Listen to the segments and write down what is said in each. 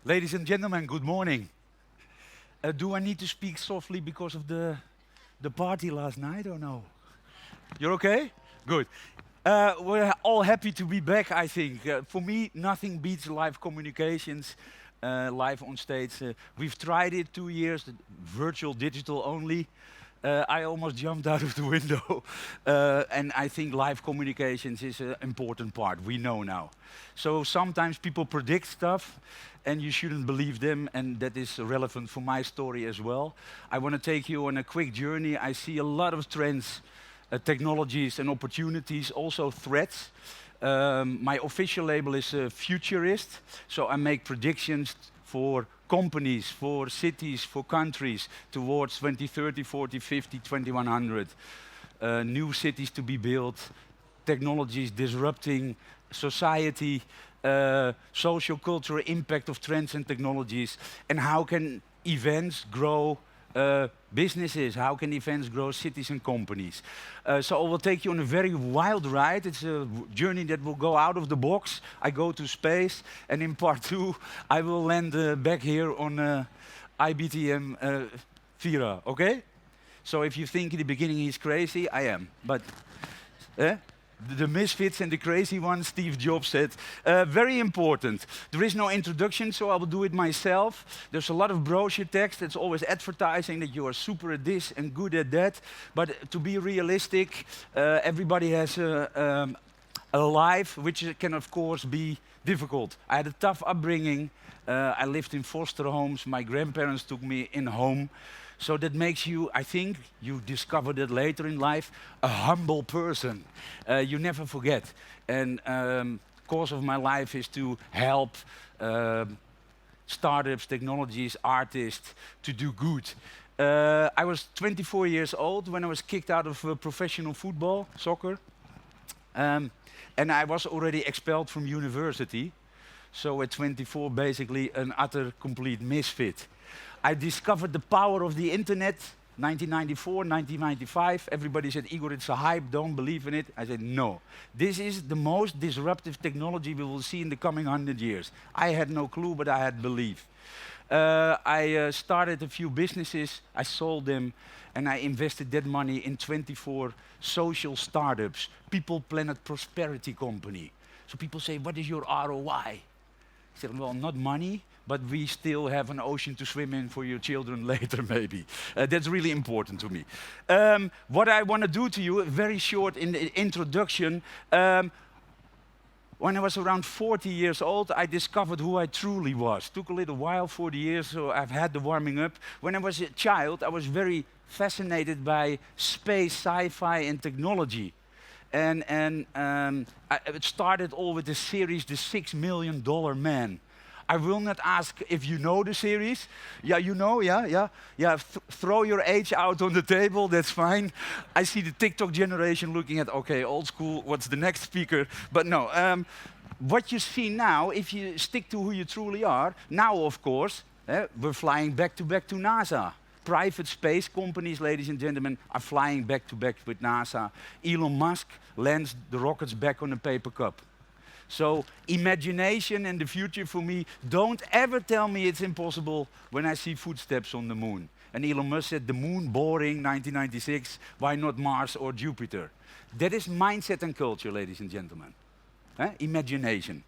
Ladies and gentlemen, good morning. Do I need to speak softly because of the party last night or no? You're okay? Good. We're all happy to be back, I think. For me, nothing beats live communications, live on stage. We've tried it 2 years, virtual, digital only. I almost jumped out of the window. And I think live communications is an important part, we know now. So sometimes people predict stuff, and you shouldn't believe them, and that is relevant for my story as well. I want to take you on a quick journey. I see a lot of trends, technologies and opportunities, also threats. My official label is futurist, so I make predictions for companies, for cities, for countries towards 2030, 40, 50, 2100. New cities to be built, technologies disrupting society, social cultural impact of trends and technologies, and how can events grow businesses, how can events grow cities and companies. So I will take you on a very wild ride. It's a journey that will go out of the box. I go to space, and in part 2 I will land back here on IBTM Vira, okay? So if you think in the beginning he's crazy, I am, but the misfits and the crazy ones, Steve Jobs said. Very important. There is no introduction, so I will do it myself. There's a lot of brochure text. It's always advertising that you are super at this and good at that. But to be realistic, everybody has a life which can, of course, be difficult. I had a tough upbringing. I lived in foster homes. My grandparents took me in home. So that makes you, I think, you discover that later in life, a humble person. You never forget. And cause of my life is to help startups, technologies, artists to do good. I was 24 years old when I was kicked out of professional football, soccer. And I was already expelled from university. So at 24, basically an utter, complete misfit. I discovered the power of the internet, 1994, 1995. Everybody said, Igor, it's a hype, don't believe in it. I said, no. This is the most disruptive technology we will see in the coming 100 years. I had no clue, but I had belief. I started a few businesses, I sold them, and I invested that money in 24 social startups, People, Planet, Prosperity Company. So people say, what is your ROI? I said, well, not money, but we still have an ocean to swim in for your children later, maybe. That's really important to me. What I want to do to you, very short in the introduction, when I was around 40 years old, I discovered who I truly was. Took a little while, 40 years, so I've had the warming up. When I was a child, I was very fascinated by space, sci-fi, and technology. And it started all with the series, The $6 Million Man. I will not ask if you know the series. Yeah, you know, yeah. Throw your age out on the table, that's fine. I see the TikTok generation looking at, okay, old school, what's the next speaker? But no, what you see now, if you stick to who you truly are, now of course, we're flying back to NASA. Private space companies, ladies and gentlemen, are flying back to back with NASA. Elon Musk lands the rockets back on a paper cup. So imagination and the future for me, don't ever tell me it's impossible when I see footsteps on the moon. And Elon Musk said, the moon, boring, 1996, why not Mars or Jupiter? That is mindset and culture, ladies and gentlemen. Imagination.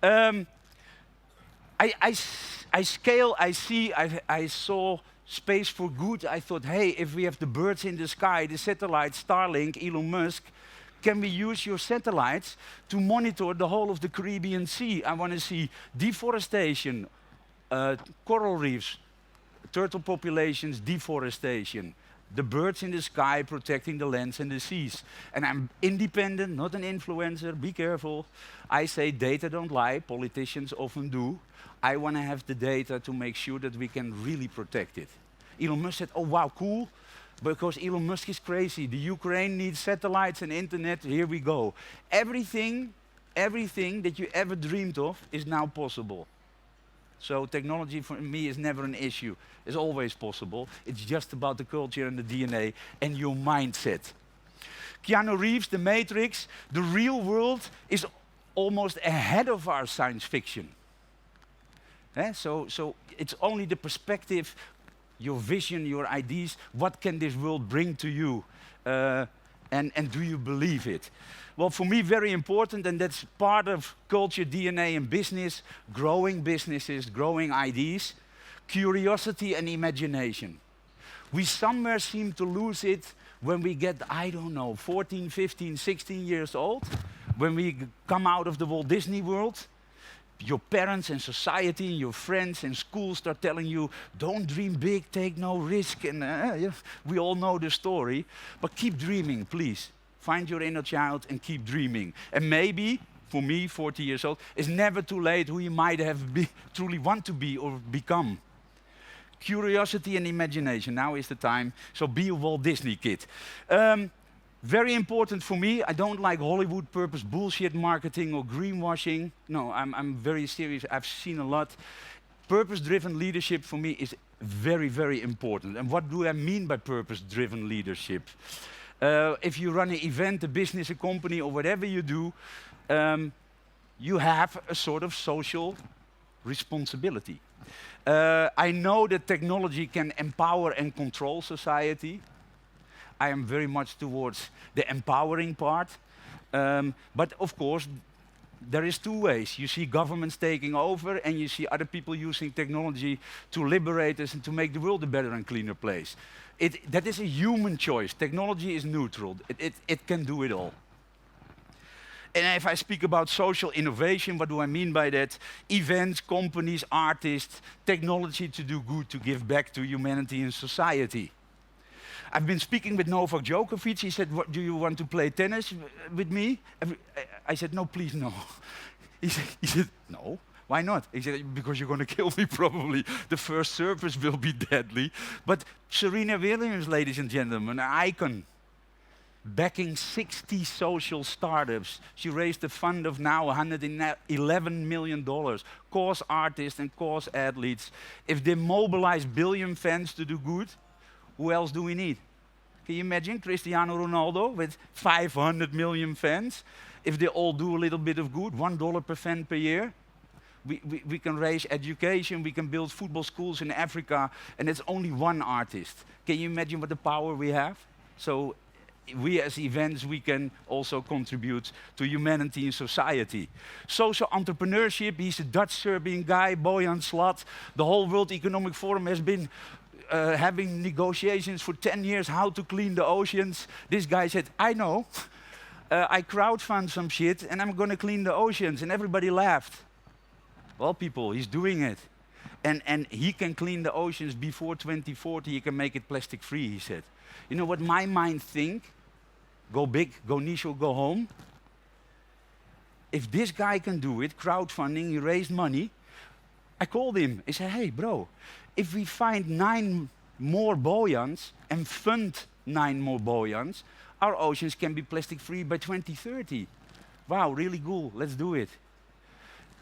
I saw space for good. I thought, hey, if we have the birds in the sky, the satellite, Starlink, Elon Musk, can we use your satellites to monitor the whole of the Caribbean Sea? I want to see deforestation, coral reefs, turtle populations, deforestation, the birds in the sky protecting the lands and the seas. And I'm independent, not an influencer, be careful. I say data don't lie, politicians often do. I want to have the data to make sure that we can really protect it. Elon Musk said, oh wow, cool. Because Elon Musk is crazy. The Ukraine needs satellites and internet, here we go. Everything that you ever dreamed of is now possible. So technology for me is never an issue. It's always possible. It's just about the culture and the DNA and your mindset. Keanu Reeves, The Matrix, the real world is almost ahead of our science fiction. So it's only the perspective, your vision, your ideas, what can this world bring to you? And do you believe it? Well, for me, very important, and that's part of culture, DNA, and business, growing businesses, growing ideas, curiosity and imagination. We somewhere seem to lose it when we get, I don't know, 14, 15, 16 years old, when we come out of the Walt Disney World. Your parents and society and your friends and school start telling you, don't dream big, take no risk. And yeah, we all know the story. But keep dreaming, please. Find your inner child and keep dreaming. And maybe, for me, 40 years old, it's never too late who you might have truly want to be or become. Curiosity and imagination, now is the time. So be a Walt Disney kid. Very important for me, I don't like Hollywood purpose bullshit marketing or greenwashing. No, I'm very serious, I've seen a lot. Purpose-driven leadership for me is very, very important. And what do I mean by purpose-driven leadership? If you run an event, a business, a company, or whatever you do, you have a sort of social responsibility. I know that technology can empower and control society. I am very much towards the empowering part. But of course, there is two ways. You see governments taking over and you see other people using technology to liberate us and to make the world a better and cleaner place. That is a human choice. Technology is neutral. It can do it all. And if I speak about social innovation, what do I mean by that? Events, companies, artists, technology to do good, to give back to humanity and society. I've been speaking with Novak Djokovic. He said, do you want to play tennis with me? I said, no, please, no. He said, no, why not? He said, because you're going to kill me probably. The first service will be deadly. But Serena Williams, ladies and gentlemen, an icon, backing 60 social startups. She raised a fund of now $111 million. Cause artists and cause athletes. If they mobilize billion fans to do good, who else do we need? Can you imagine Cristiano Ronaldo with 500 million fans? If they all do a little bit of good, $1 per fan per year, we can raise education, we can build football schools in Africa, and it's only one artist. Can you imagine what the power we have? So we as events, we can also contribute to humanity and society. Social entrepreneurship, he's a Dutch-Serbian guy, Bojan Slat. The whole World Economic Forum has been having negotiations for 10 years how to clean the oceans. This guy said, I know, I crowdfund some shit and I'm going to clean the oceans. And everybody laughed. Well, people, he's doing it. And he can clean the oceans before 2040, he can make it plastic free, he said. You know what my mind think? Go big, go niche or go home. If this guy can do it, crowdfunding, he raised money. I called him, I said, hey bro, if we find 9 more Bojans and fund 9 more Bojans, our oceans can be plastic free by 2030. Wow, really cool, let's do it.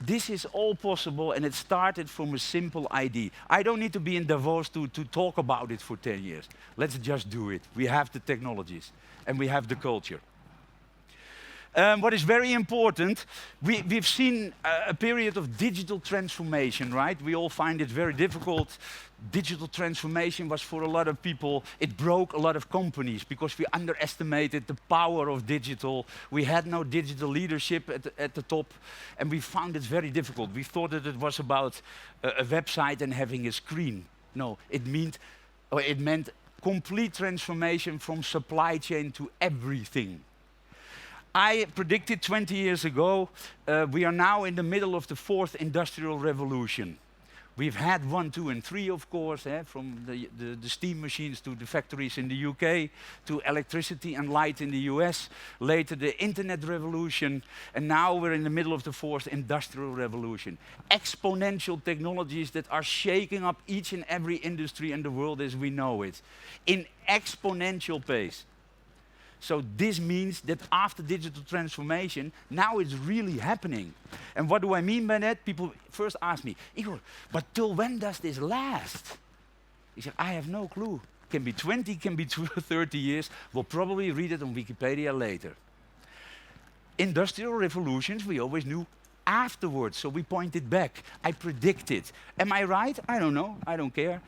This is all possible and it started from a simple idea. I don't need to be in Davos to talk about it for 10 years. Let's just do it. We have the technologies and we have the culture. What is very important, we've seen a period of digital transformation, right? We all find it very difficult. Digital transformation was for a lot of people, it broke a lot of companies because we underestimated the power of digital. We had no digital leadership at the top, and we found it very difficult. We thought that it was about a website and having a screen. No, it meant complete transformation from supply chain to everything. I predicted 20 years ago, we are now in the middle of the 4th industrial revolution. We've had 1, 2, and 3, of course, from the steam machines to the factories in the UK, to electricity and light in the US, later the internet revolution, and now we're in the middle of the 4th industrial revolution. Exponential technologies that are shaking up each and every industry in the world as we know it, in exponential pace. So this means that after digital transformation, now it's really happening. And what do I mean by that? People first ask me, Igor, but till when does this last? He said, I have no clue. Can be 20, can be 30 years. We'll probably read it on Wikipedia later. Industrial revolutions, we always knew afterwards, so we point it back. I predict it. Am I right? I don't know. I don't care.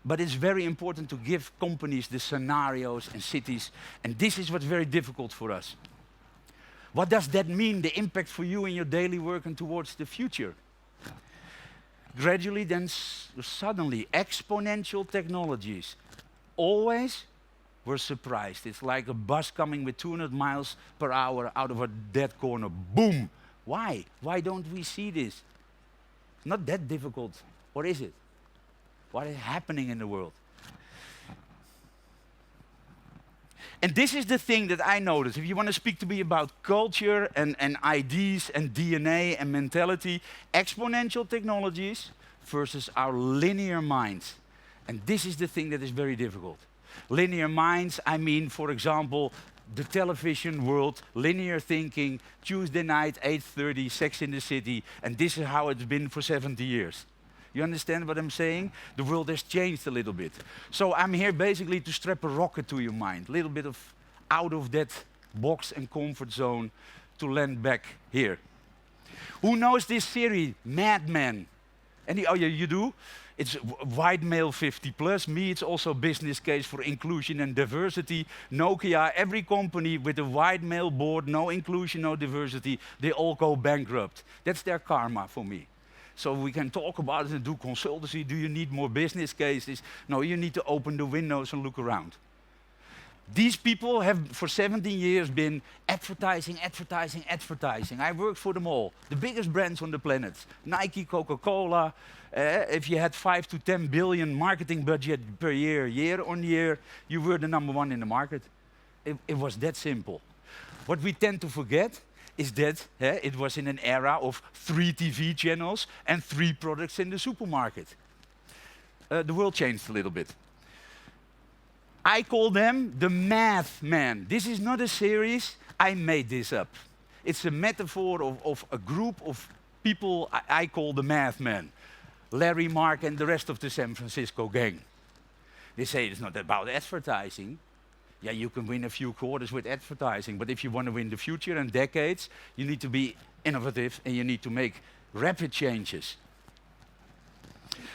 But it's very important to give companies the scenarios and cities, and this is what's very difficult for us. What does that mean, the impact for you in your daily work and towards the future? Gradually, then suddenly, exponential technologies. Always we're surprised. It's like a bus coming with 200 miles per hour out of a dead corner. Boom! Why? Why don't we see this? Not that difficult. What is it? What is happening in the world? And this is the thing that I notice. If you want to speak to me about culture and ideas and DNA and mentality, exponential technologies versus our linear minds. And this is the thing that is very difficult. Linear minds, I mean, for example, the television world, linear thinking, Tuesday night, 8:30, Sex in the City, and this is how it's been for 70 years. You understand what I'm saying? The world has changed a little bit. So I'm here basically to strap a rocket to your mind, a little bit of out of that box and comfort zone to land back here. Who knows this series, Mad Men? Oh yeah, you do? It's white male 50 plus. Me, it's also business case for inclusion and diversity. Nokia, every company with a white male board, no inclusion, no diversity, they all go bankrupt. That's their karma for me. So we can talk about it and do consultancy. Do you need more business cases? No, you need to open the windows and look around. These people have for 17 years been advertising, advertising, advertising. I worked for them all. The biggest brands on the planet. Nike, Coca-Cola. If you had 5 to 10 billion marketing budget per year, year on year, you were the number one in the market. It was that simple. What we tend to forget is that it was in an era of 3 TV channels and 3 products in the supermarket. The world changed a little bit. I call them the math men. This is not a series, I made this up. It's a metaphor of a group of people I call the math men. Larry, Mark, and the rest of the San Francisco gang. They say it's not about advertising. Yeah, you can win a few quarters with advertising, but if you want to win the future and decades, you need to be innovative and you need to make rapid changes.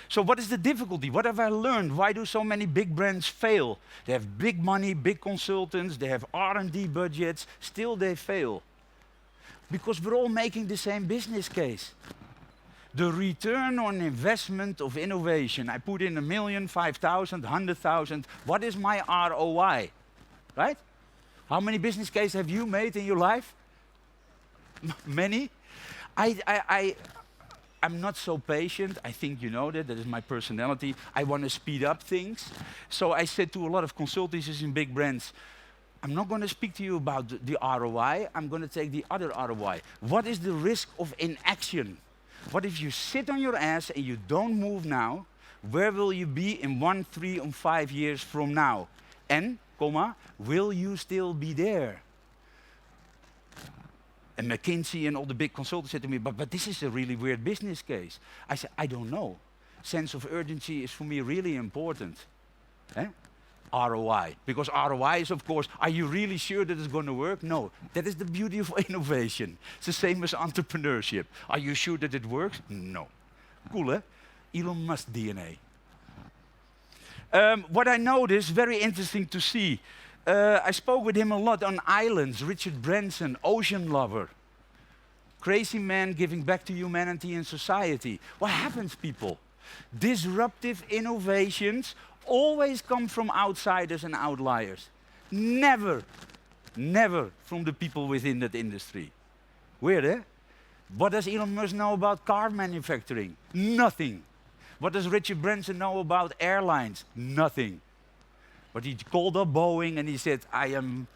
So what is the difficulty? What have I learned? Why do so many big brands fail? They have big money, big consultants, they have R&D budgets, still they fail. Because we're all making the same business case. The return on investment of innovation. I put in 1 million, 5,000, 100,000. What is my ROI? Right? How many business cases have you made in your life? Many? I'm not so patient. I think you know that. That is my personality. I want to speed up things. So I said to a lot of consultancies in big brands, I'm not going to speak to you about the ROI. I'm going to take the other ROI. What is the risk of inaction? What if you sit on your ass and you don't move now? Where will you be in 1, 3, and 5 years from now? And, will you still be there? And McKinsey and all the big consultants said to me, but this is a really weird business case. I said, I don't know. Sense of urgency is for me really important. ROI. Because ROI is, of course, are you really sure that it's going to work? No. That is the beauty of innovation. It's the same as entrepreneurship. Are you sure that it works? No. Cool, eh? Elon Musk DNA. What I noticed, very interesting to see. I spoke with him a lot on islands. Richard Branson, ocean lover. Crazy man giving back to humanity and society. What happens, people? Disruptive innovations always come from outsiders and outliers. Never, never from the people within that industry. Weird, eh? What does Elon Musk know about car manufacturing? Nothing. What does Richard Branson know about airlines? Nothing. But he called up Boeing and he said, I am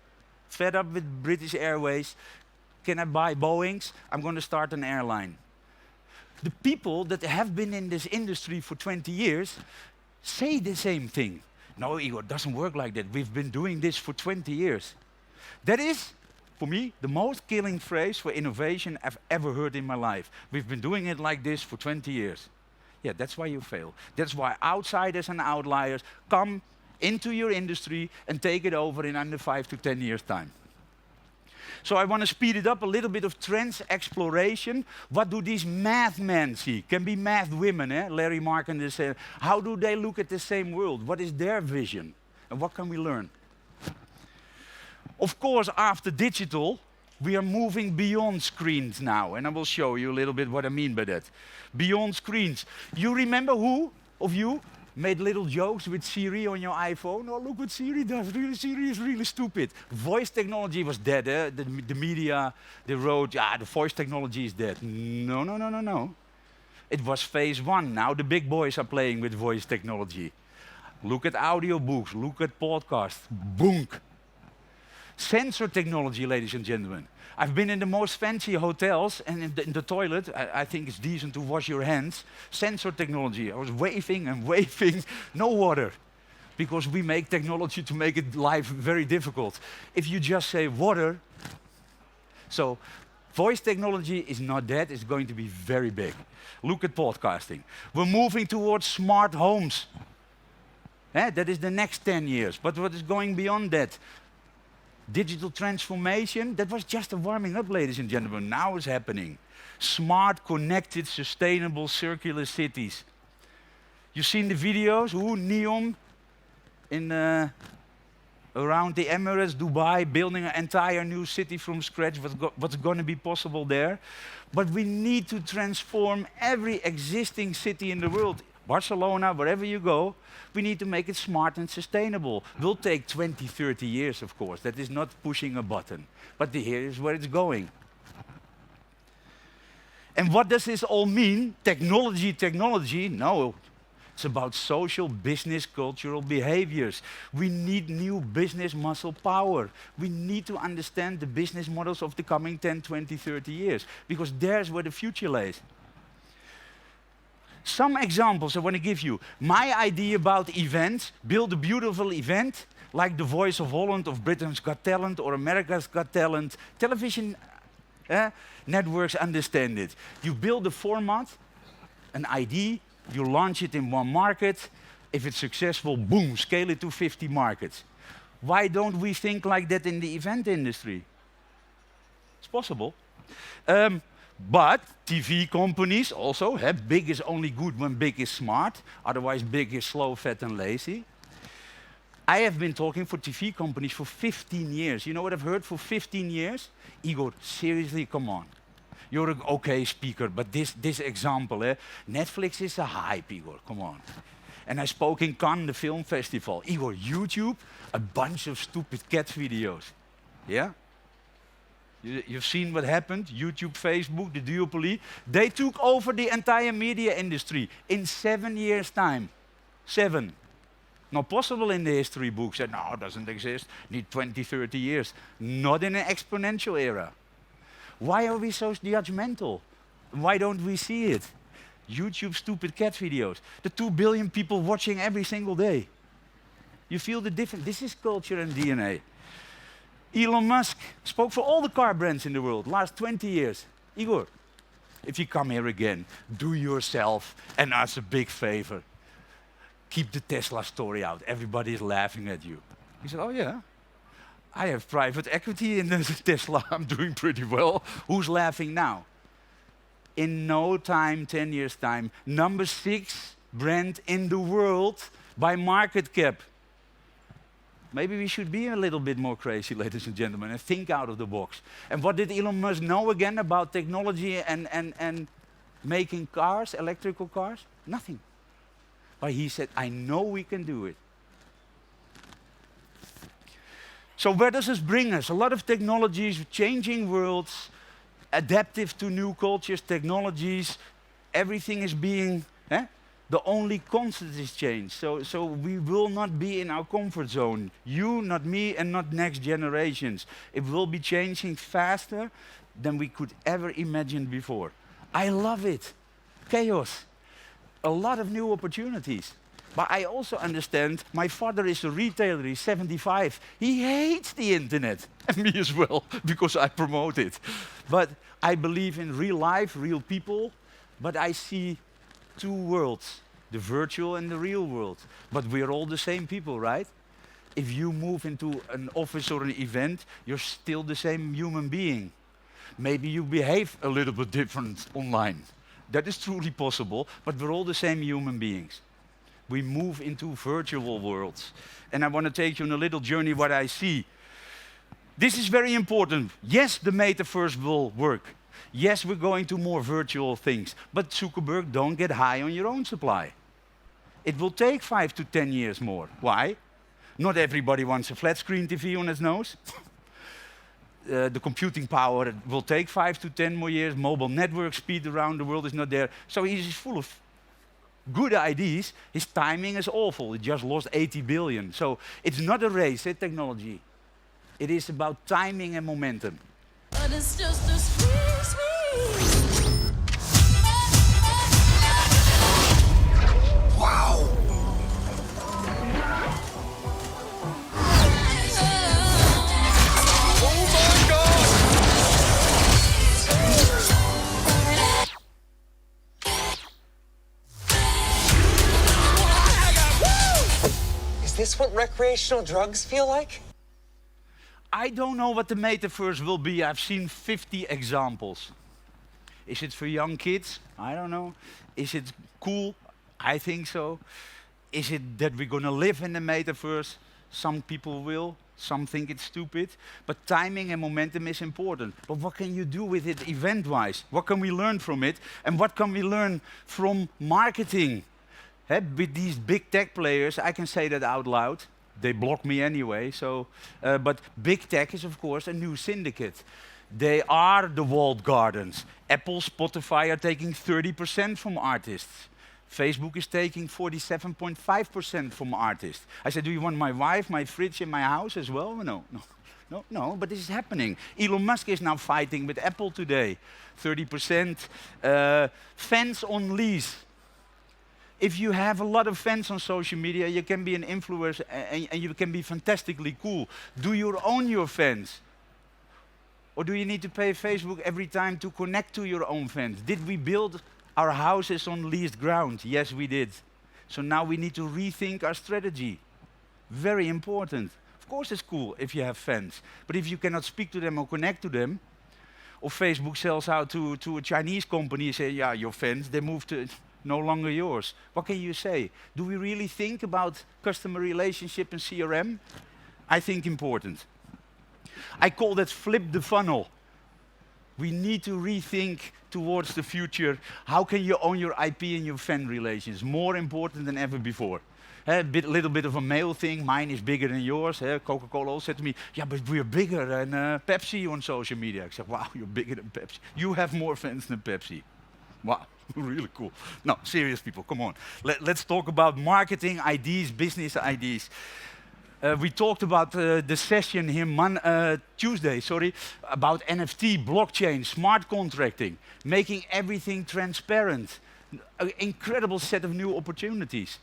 fed up with British Airways. Can I buy Boeings? I'm going to start an airline. The people that have been in this industry for 20 years say the same thing. No, Igor, it doesn't work like that. We've been doing this for 20 years. That is, for me, the most killing phrase for innovation I've ever heard in my life. We've been doing it like this for 20 years. Yeah, that's why you fail. That's why outsiders and outliers come into your industry and take it over in under 5 to 10 years' time. So I want to speed it up a little bit of trends exploration. What do these math men see? Can be math women, eh? Larry Mark and this. How do they look at the same world? What is their vision? And what can we learn? Of course, after digital, we are moving beyond screens now. And I will show you a little bit what I mean by that. Beyond screens. You remember who of you made little jokes with Siri on your iPhone? Oh, look what Siri does. Really, Siri is really stupid. Voice technology was dead. Eh? The media, they wrote, yeah, the voice technology is dead. No, no, no, no, no. It was phase one. Now the big boys are playing with voice technology. Look at audiobooks. Look at podcasts. Boom. Sensor technology, ladies and gentlemen. I've been in the most fancy hotels, and in the toilet, I think it's decent to wash your hands. Sensor technology. I was waving and waving, no water. Because we make technology to make it life very difficult. If you just say water, so voice technology is not dead, it's going to be very big. Look at podcasting. We're moving towards smart homes. That is the next 10 years. But what is going beyond that? Digital transformation, that was just a warming up, ladies and gentlemen. Now it's happening. Smart, connected, sustainable, circular cities. You've seen the videos, NEOM in around the Emirates, Dubai, building an entire new city from scratch. What's going to be possible there? But we need to transform every existing city in the world. Barcelona, wherever you go, we need to make it smart and sustainable. Will take 20, 30 years, of course. That is not pushing a button. But here is where it's going. And what does this all mean? Technology, technology? No. It's about social, business, cultural behaviors. We need new business muscle power. We need to understand the business models of the coming 10, 20, 30 years. Because there's where the future lays. Some examples I want to give you. My idea about events, build a beautiful event, like the Voice of Holland, of Britain's Got Talent, or America's Got Talent. Television networks understand it. You build a format, an ID, you launch it in one market. If it's successful, boom, scale it to 50 markets. Why don't we think like that in the event industry? It's possible. But TV companies also have big is only good when big is smart, otherwise big is slow, fat and lazy. I have been talking for TV companies for 15 years. You know what I've heard for 15 years? Igor, seriously, come on. You're an okay speaker, but this example, Netflix is a hype, Igor, come on. And I spoke in Cannes, the film festival. Igor, YouTube, a bunch of stupid cat videos. Yeah? You've seen what happened, YouTube, Facebook, the duopoly. They took over the entire media industry in 7 years' time. 7. Not possible in the history books. No, it doesn't exist. Need 20, 30 years. Not in an exponential era. Why are we so judgmental? Why don't we see it? YouTube stupid cat videos. The 2 billion people watching every single day. You feel the difference. This is culture and DNA. Elon Musk spoke for all the car brands in the world, last 20 years. Igor, if you come here again, do yourself and us a big favor. Keep the Tesla story out. Everybody is laughing at you. He said, oh yeah, I have private equity in the Tesla. I'm doing pretty well. Who's laughing now? In no time, 10 years' time, number 6 brand in the world by market cap. Maybe we should be a little bit more crazy, ladies and gentlemen, and think out of the box. And what did Elon Musk know again about technology and making cars, electrical cars? Nothing. But he said, I know we can do it. So where does this bring us? A lot of technologies, changing worlds, adaptive to new cultures, technologies, everything is being, the only constant is change. So we will not be in our comfort zone. You, not me, and not next generations. It will be changing faster than we could ever imagine before. I love it. Chaos. A lot of new opportunities. But I also understand, my father is a retailer, he's 75. He hates the internet, and me as well, because I promote it. But I believe in real life, real people, but I see 2 worlds, the virtual and the real world. But we're all the same people, right? if you move into an office or an event, you're still the same human being. Maybe you behave a little bit different online. That is truly possible, but we're all the same human beings. We move into virtual worlds. And I want to take you on a little journey what I see. This is very important. Yes, the metaverse will work. Yes, we're going to more virtual things. But Zuckerberg, don't get high on your own supply. It will take 5 to 10 years more. Why? Not everybody wants a flat screen TV on his nose. The computing power will take 5 to 10 more years. Mobile network speed around the world is not there. So he's full of good ideas. His timing is awful. He just lost 80 billion. So it's not a race, technology. It is about timing and momentum. But it's just a squeeze me. Wow! Oh my God! Is this what recreational drugs feel like? I don't know what the metaverse will be. I've seen 50 examples. Is it for young kids? I don't know. Is it cool? I think so. Is it that we're going to live in the metaverse? Some people will. Some think it's stupid. But timing and momentum is important. But what can you do with it event-wise? What can we learn from it? And what can we learn from marketing? With these big tech players, I can say that out loud. They block me anyway, so, but big tech is of course a new syndicate. They are the walled gardens. Apple, Spotify are taking 30% from artists. Facebook is taking 47.5% from artists. I said, do you want my wife, my fridge in my house as well? No, but this is happening. Elon Musk is now fighting with Apple today. 30%. Fans on lease. If you have a lot of fans on social media, you can be an influencer and you can be fantastically cool. Do you own your fans? Or do you need to pay Facebook every time to connect to your own fans? Did we build our houses on leased ground? Yes, we did. So now we need to rethink our strategy. Very important. Of course it's cool if you have fans. But if you cannot speak to them or connect to them, or Facebook sells out to a Chinese company and say, yeah, your fans, they move to... no longer yours. What can you say? Do we really think about customer relationship and CRM? I think important. I call that flip the funnel. We need to rethink towards the future. How can you own your IP and your fan relations? More important than ever before. A little bit of a male thing. Mine is bigger than yours. Coca-Cola also said to me, yeah, but we're bigger than Pepsi on social media. I said, wow, you're bigger than Pepsi. You have more fans than Pepsi. Wow, really cool. No, serious people, come on. Let's talk about marketing ideas, business ideas. We talked about the session here Tuesday, about NFT, blockchain, smart contracting, making everything transparent. An incredible set of new opportunities.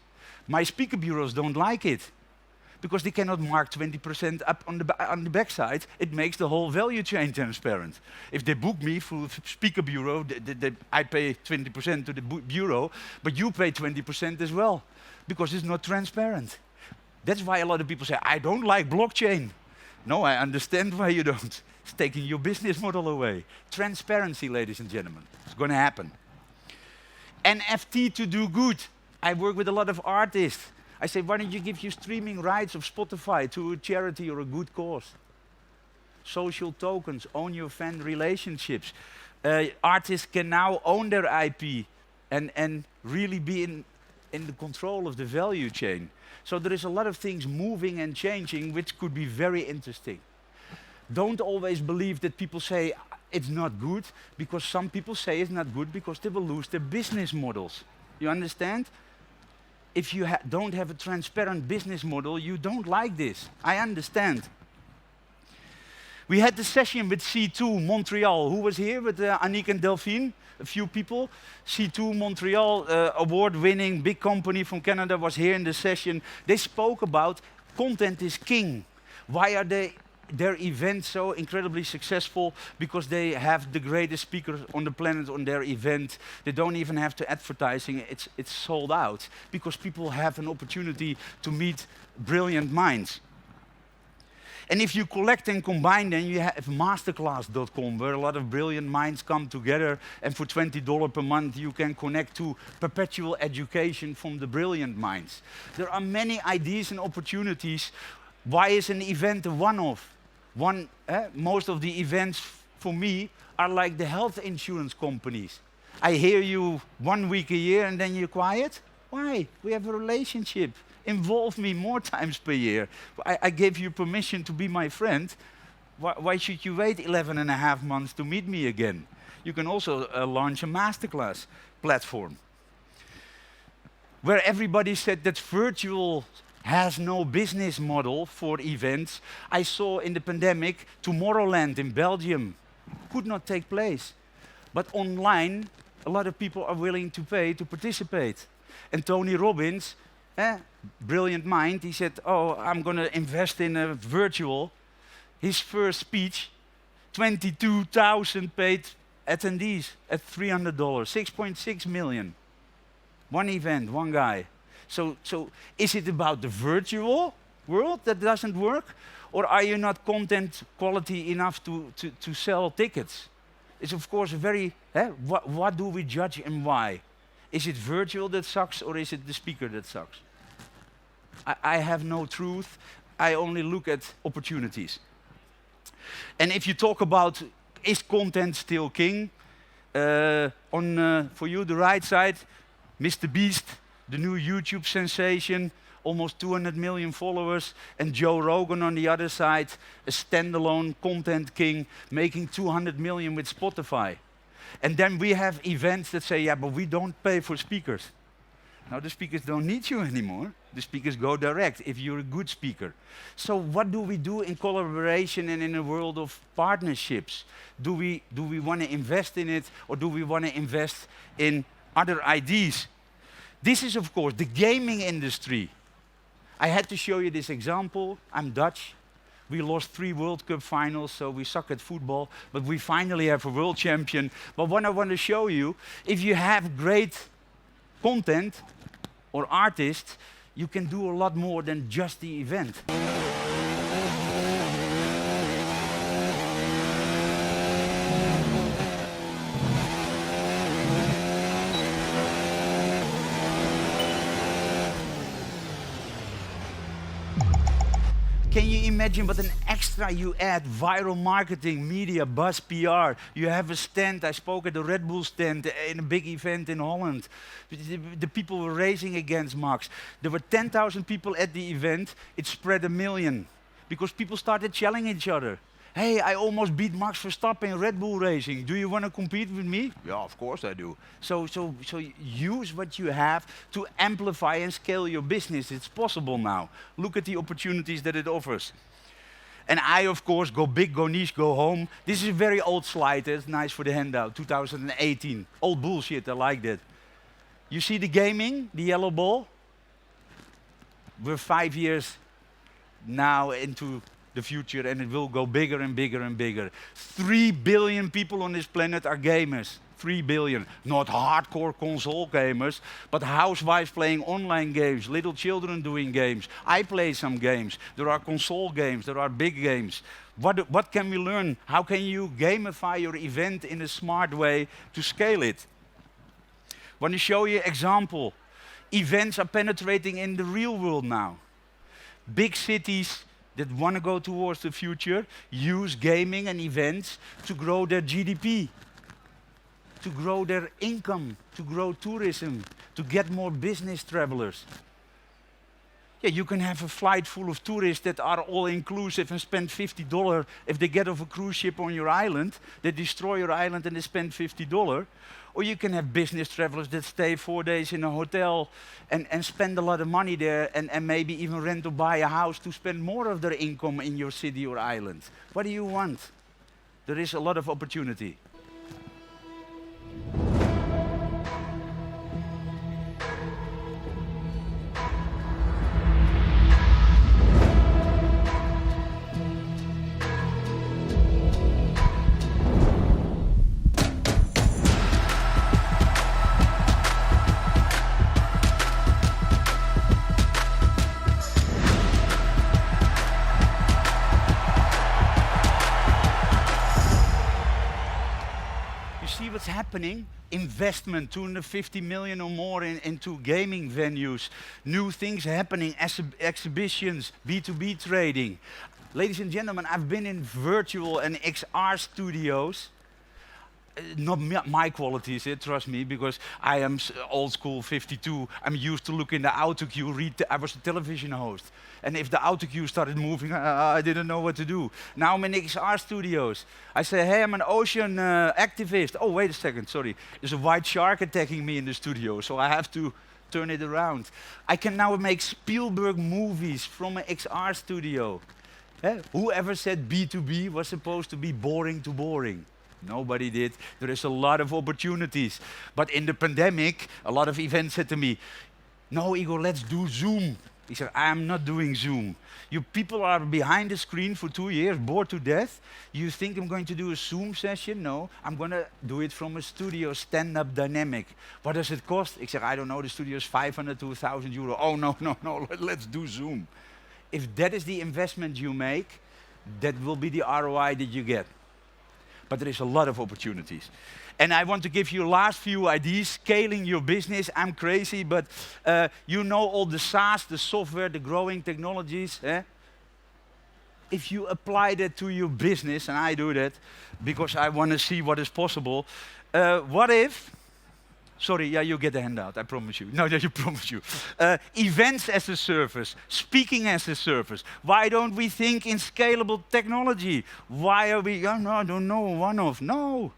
My speaker bureaus don't like it because they cannot mark 20% up on the backside. It makes the whole value chain transparent. If they book me through the speaker bureau, I pay 20% to the bureau, but you pay 20% as well, because it's not transparent. That's why a lot of people say, I don't like blockchain. No, I understand why you don't. It's taking your business model away. Transparency, ladies and gentlemen. It's going to happen. NFT to do good. I work with a lot of artists. I say, why don't you give your streaming rights of Spotify to a charity or a good cause? Social tokens, own your fan relationships. Artists can now own their IP and really be in the control of the value chain. So there is a lot of things moving and changing, which could be very interesting. Don't always believe that people say it's not good, because some people say it's not good because they will lose their business models. You understand? If you don't have a transparent business model, you don't like this. I understand. We had the session with C2 Montreal. Who was here with Annick and Delphine? A few people. C2 Montreal, award-winning big company from Canada, was here in the session. They spoke about content is king. Why are their events so incredibly successful? Because they have the greatest speakers on the planet on their event. They don't even have to advertising. It's sold out because people have an opportunity to meet brilliant minds. And if you collect and combine, then you have masterclass.com, where a lot of brilliant minds come together, and for $20 per month you can connect to perpetual education from the brilliant minds. There are many ideas and opportunities. Why is an event a one-off? Most of the events for me are like the health insurance companies. I hear you 1 week a year and then you're quiet. Why? We have a relationship. Involve me more times per year. I gave you permission to be my friend. Why should you wait 11 and a half months to meet me again? You can also launch a masterclass platform where everybody said that virtual has no business model for events. I saw in the pandemic Tomorrowland in Belgium could not take place. But online, a lot of people are willing to pay to participate. And Tony Robbins, brilliant mind, he said, oh, I'm going to invest in a virtual. His first speech, 22,000 paid attendees at $300, 6.6 million. One event, one guy. So is it about the virtual world that doesn't work? Or are you not content quality enough to sell tickets? It's of course a very, what do we judge and why? Is it virtual that sucks, or is it the speaker that sucks? I have no truth. I only look at opportunities. And if you talk about, is content still king? For you, the right side, Mr. Beast, the new YouTube sensation, almost 200 million followers, and Joe Rogan on the other side, a standalone content king, making 200 million with Spotify. And then we have events that say, yeah, but we don't pay for speakers. Now the speakers don't need you anymore. The speakers go direct if you're a good speaker. So what do we do in collaboration and in a world of partnerships? Do we want to invest in it, or do we want to invest in other ideas? This is, of course, the gaming industry. I had to show you this example. I'm Dutch. We lost 3 World Cup finals, so we suck at football, but we finally have a world champion. But what I want to show you, if you have great content or artists, you can do a lot more than just the event. Can you imagine what an extra you add? Viral marketing, media, buzz, PR. You have a stand. I spoke at the Red Bull stand in a big event in Holland. The people were racing against Max. There were 10,000 people at the event. It spread 1 million because people started challenging each other. Hey, I almost beat Max Verstappen in Red Bull racing. Do you want to compete with me? Yeah, of course I do. So use what you have to amplify and scale your business. It's possible now. Look at the opportunities that it offers. And I, of course, go big, go niche, go home. This is a very old slide. It's nice for the handout, 2018. Old bullshit, I like that. You see the gaming, the yellow ball? We're 5 years now into the future, and it will go bigger and bigger and bigger. 3 billion people on this planet are gamers. 3 billion. Not hardcore console gamers, but housewives playing online games, little children doing games. I play some games. There are console games, there are big games. What can we learn? How can you gamify your event in a smart way to scale it? I want to show you an example. Events are penetrating in the real world now. Big cities that want to go towards the future use gaming and events to grow their GDP, to grow their income, to grow tourism, to get more business travelers. Yeah, you can have a flight full of tourists that are all inclusive and spend $50 if they get off a cruise ship on your island. They destroy your island and they spend $50. Or you can have business travelers that stay 4 days in a hotel and spend a lot of money there and maybe even rent or buy a house to spend more of their income in your city or island. What do you want? There is a lot of opportunity. what's happening? Investment, 250 million or more into gaming venues, new things happening, exhibitions, B2B trading. Ladies and gentlemen, I've been in virtual and XR studios. Not my qualities, trust me, because I am old school, 52. I'm used to look in the autocue, I was a television host. And if the autocue started moving, I didn't know what to do. Now I'm in XR studios. I say, hey, I'm an ocean activist. Oh, wait a second, sorry. There's a white shark attacking me in the studio, so I have to turn it around. I can now make Spielberg movies from an XR studio. Whoever said B2B was supposed to be boring to boring? Nobody did. There is a lot of opportunities. But in the pandemic, a lot of events said to me, no, Igor, let's do Zoom. He said, I'm not doing Zoom. You people are behind the screen for 2 years, bored to death. You think I'm going to do a Zoom session? No, I'm going to do it from a studio, stand-up dynamic. What does it cost? I said, I don't know, the studio is 500 to 1,000 euro. Oh, no, let's do Zoom. If that is the investment you make, that will be the ROI that you get. But there is a lot of opportunities. And I want to give you last few ideas, scaling your business. I'm crazy, but you know all the SaaS, the software, the growing technologies. If you apply that to your business, and I do that because I want to see what is possible, what if, sorry, yeah, you get a handout, I promise you. No, you promise you. Events as a service, speaking as a service. Why don't we think in scalable technology? Why are we, oh, no, I don't know, one-off. No.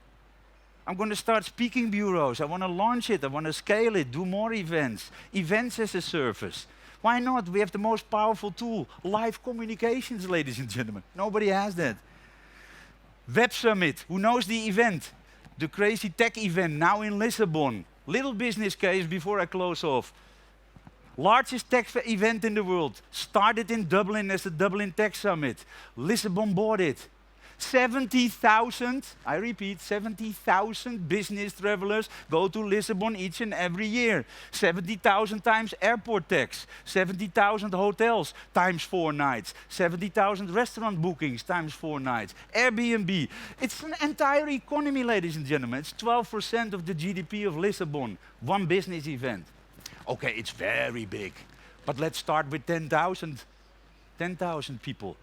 I'm going to start speaking bureaus. I want to launch it. I want to scale it, do more events. Events as a service. Why not? We have the most powerful tool, live communications, ladies and gentlemen. Nobody has that. Web Summit, who knows the event? The crazy tech event now in Lisbon. Little business case before I close off. Largest tech event in the world. Started in Dublin as the Dublin Tech Summit. Lisbon bought it. 70,000, I repeat, 70,000 business travelers go to Lisbon each and every year. 70,000 times airport tax. 70,000 hotels times 4 nights. 70,000 restaurant bookings times 4 nights. Airbnb. It's an entire economy, ladies and gentlemen. It's 12% of the GDP of Lisbon. One business event. Okay, it's very big. But let's start with 10,000 people.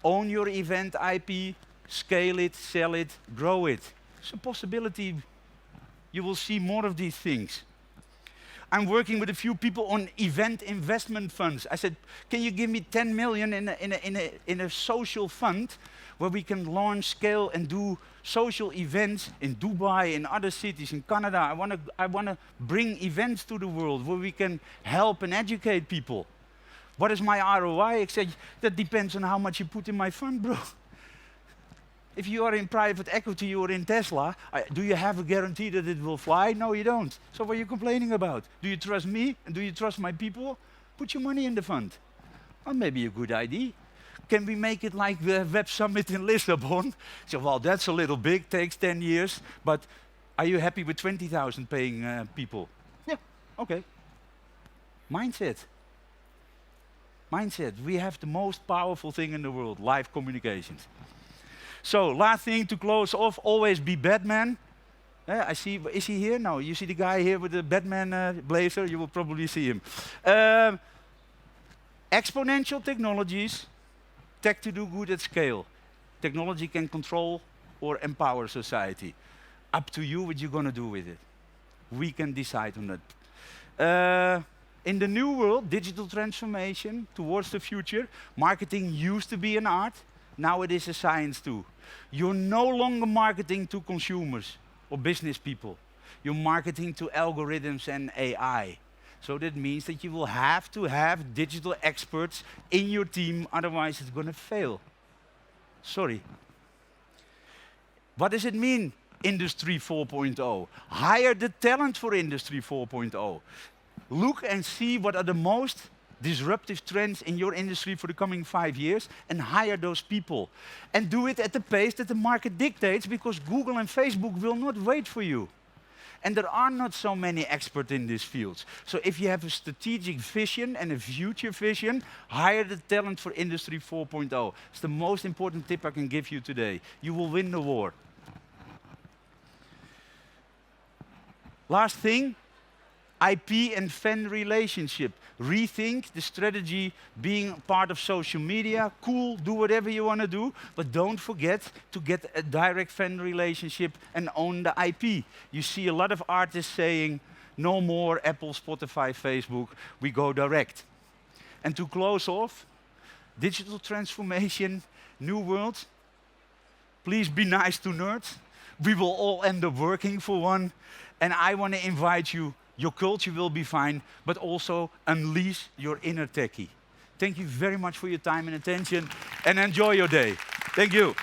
Own your event IP, scale it, sell it, grow it. It's a possibility. You will see more of these things. I'm working with a few people on event investment funds. I said, can you give me 10 million in a social fund where we can launch, scale, and do social events in Dubai, in other cities, in Canada. I want to bring events to the world where we can help and educate people. What is my ROI? I said, that depends on how much you put in my fund, bro. If you are in private equity or in Tesla, do you have a guarantee that it will fly? No, you don't. So what are you complaining about? Do you trust me and do you trust my people? Put your money in the fund. Well, maybe a good idea. Can we make it like the Web Summit in Lisbon? So, well, that's a little big, takes 10 years, but are you happy with 20,000 paying people? Yeah, okay. Mindset. Mindset. We have the most powerful thing in the world, live communications. So, last thing to close off, always be Batman. I see, is he here? No, you see the guy here with the Batman blazer, you will probably see him. Exponential technologies, tech to do good at scale. Technology can control or empower society. Up to you what you're going to do with it. We can decide on that. In the new world, digital transformation towards the future, marketing used to be an art, now it is a science too. You're no longer marketing to consumers or business people. You're marketing to algorithms and AI. So that means that you will have to have digital experts in your team, otherwise it's going to fail. Sorry. What does it mean, Industry 4.0? Hire the talent for Industry 4.0. Look and see what are the most disruptive trends in your industry for the coming 5 years and hire those people. And do it at the pace that the market dictates, because Google and Facebook will not wait for you. And there are not so many experts in these fields. So if you have a strategic vision and a future vision, hire the talent for Industry 4.0. It's the most important tip I can give you today. You will win the war. Last thing, IP and fan relationship. Rethink the strategy being part of social media. Cool, do whatever you want to do, but don't forget to get a direct fan relationship and own the IP. You see a lot of artists saying, no more Apple, Spotify, Facebook, we go direct. And to close off, digital transformation, new world. Please be nice to nerds. We will all end up working for one. And I want to invite you, your culture will be fine, but also unleash your inner techie. Thank you very much for your time and attention, and enjoy your day. Thank you.